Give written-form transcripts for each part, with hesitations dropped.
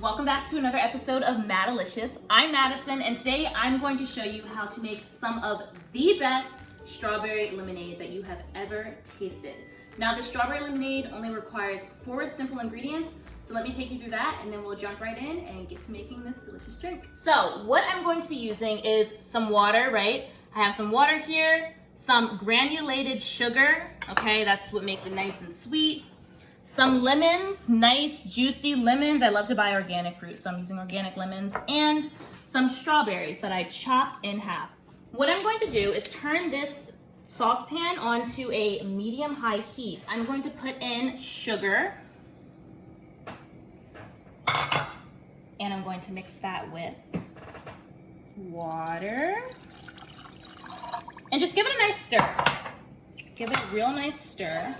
welcome back to another episode of Madilicious. I'm Madison, and today I'm going to show you how to make some of the best strawberry lemonade that you have ever tasted. Now, the strawberry lemonade only requires 4 simple ingredients, so let me take you through that, and then we'll jump right in and get to making this delicious drink. So, what I'm going to be using is some water, right? I have some water here, some granulated sugar, okay? That's what makes it nice and sweet. Some lemons, nice juicy lemons. I love to buy organic fruit, so I'm using organic lemons. And some strawberries that I chopped in half. What I'm going to do is turn this saucepan onto a medium-high heat. I'm going to put in sugar. And I'm going to mix that with water. And just give it a nice stir. Give it a real nice stir,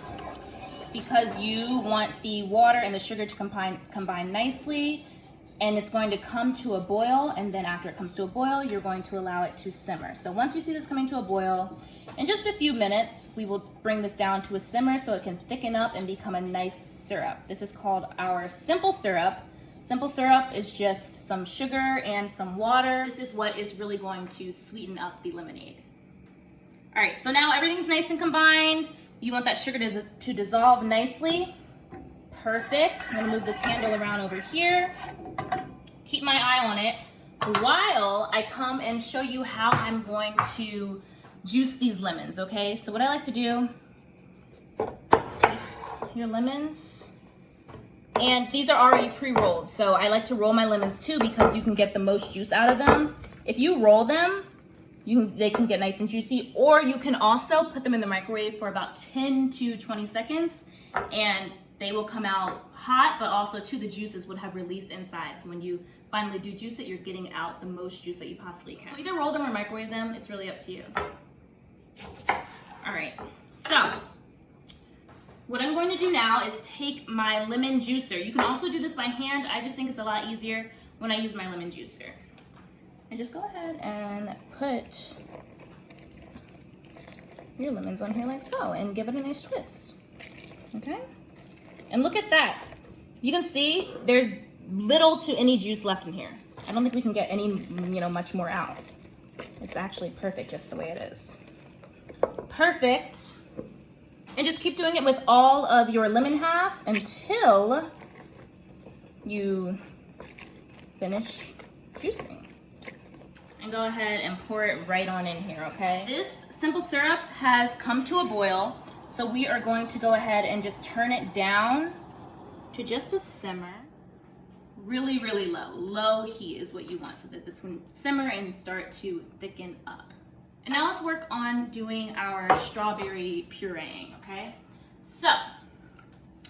because you want the water and the sugar to combine nicely, and it's going to come to a boil, and then after it comes to a boil, you're going to allow it to simmer. So once you see this coming to a boil, in just a few minutes, we will bring this down to a simmer so it can thicken up and become a nice syrup. This is called our simple syrup. Simple syrup is just some sugar and some water. This is what is really going to sweeten up the lemonade. All right, so now everything's nice and combined. You want that sugar to dissolve nicely. Perfect. I'm gonna move this handle around over here. Keep my eye on it while I come and show you how I'm going to juice these lemons, okay? So what I like to do, take your lemons, and these are already pre-rolled. So I like to roll my lemons too, because you can get the most juice out of them. If you roll them, they can get nice and juicy, or you can also put them in the microwave for about 10 to 20 seconds, and they will come out hot, but also too, the juices would have released inside. So when you finally do juice it, you're getting out the most juice that you possibly can. So either roll them or microwave them, it's really up to you. All right, so what I'm going to do now is take my lemon juicer. You can also do this by hand. I just think it's a lot easier when I use my lemon juicer. And just go ahead and put your lemons on here like so, and give it a nice twist, okay? And look at that. You can see there's little to any juice left in here. I don't think we can get any, much more out. It's actually perfect just the way it is. Perfect. And just keep doing it with all of your lemon halves until you finish juicing. And go ahead and pour it right on in here, okay? This simple syrup has come to a boil, so we are going to go ahead and just turn it down to just a simmer. Really, really low. Low heat is what you want, so that this can simmer and start to thicken up. And now let's work on doing our strawberry pureeing, okay? So,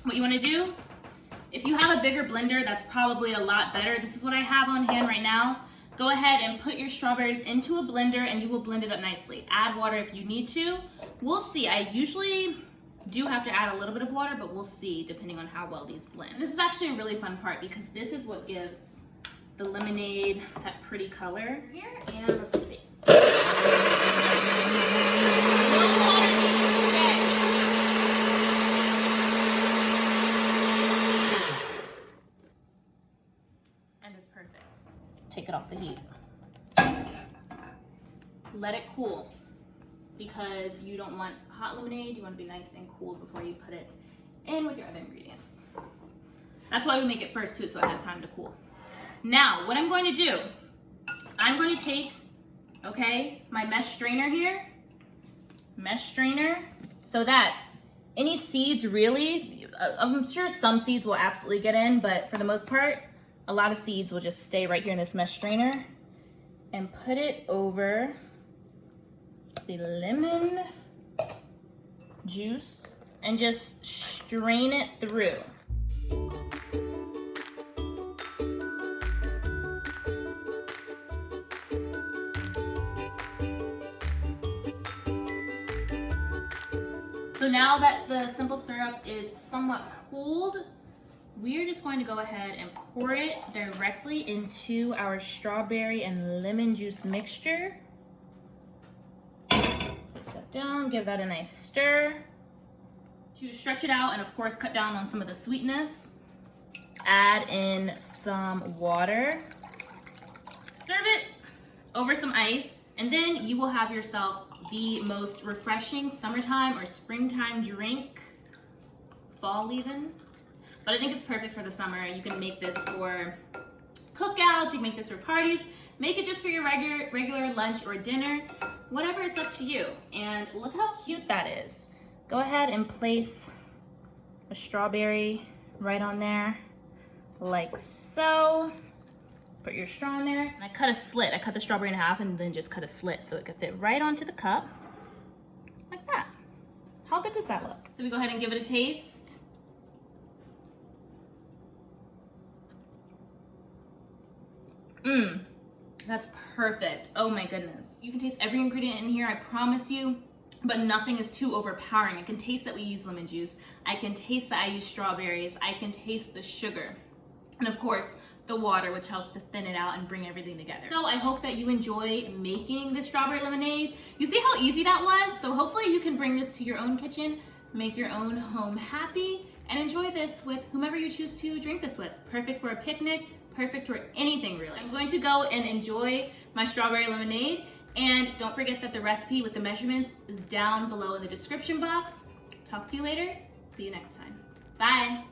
what you wanna do, if you have a bigger blender, that's probably a lot better. This is what I have on hand right now. Go ahead and put your strawberries into a blender, and you will blend it up nicely. Add water if you need to. We'll see. I usually do have to add a little bit of water, but we'll see depending on how well these blend. And this is actually a really fun part, because this is what gives the lemonade that pretty color here. And let's see. And it's perfect. Take it off the heat. Let it cool, because you don't want hot lemonade. You want to be nice and cool before you put it in with your other ingredients. That's why we make it first too, so it has time to cool. Now, what I'm going to do, I'm going to take, okay, my mesh strainer here, so that any seeds really, I'm sure some seeds will absolutely get in, but for the most part, a lot of seeds will just stay right here in this mesh strainer, and put it over the lemon juice and just strain it through. So now that the simple syrup is somewhat cooled, we're just going to go ahead and pour it directly into our strawberry and lemon juice mixture. Place that down, give that a nice stir to stretch it out, and of course cut down on some of the sweetness. add in some water, serve it over some ice, and then you will have yourself the most refreshing summertime or springtime drink, fall even. But I think it's perfect for the summer. You can make this for cookouts, you can make this for parties, make it just for your regular lunch or dinner, whatever, it's up to you. And look how cute that is. Go ahead and place a strawberry right on there, like so. Put your straw in there. And I cut a slit. I cut the strawberry in half and then just cut a slit so it could fit right onto the cup, like that. How good does that look? So we go ahead and give it a taste. That's perfect. Oh my goodness. You can taste every ingredient in here, I promise you, but nothing is too overpowering. I can taste that we use lemon juice. I can taste that I use strawberries. I can taste the sugar. And of course, the water, which helps to thin it out and bring everything together. So I hope that you enjoy making the strawberry lemonade. You see how easy that was? So hopefully you can bring this to your own kitchen, make your own home happy, and enjoy this with whomever you choose to drink this with. Perfect for a picnic, perfect for anything really. I'm going to go and enjoy my strawberry lemonade, and don't forget that the recipe with the measurements is down below in the description box. Talk to you later. See you next time. Bye.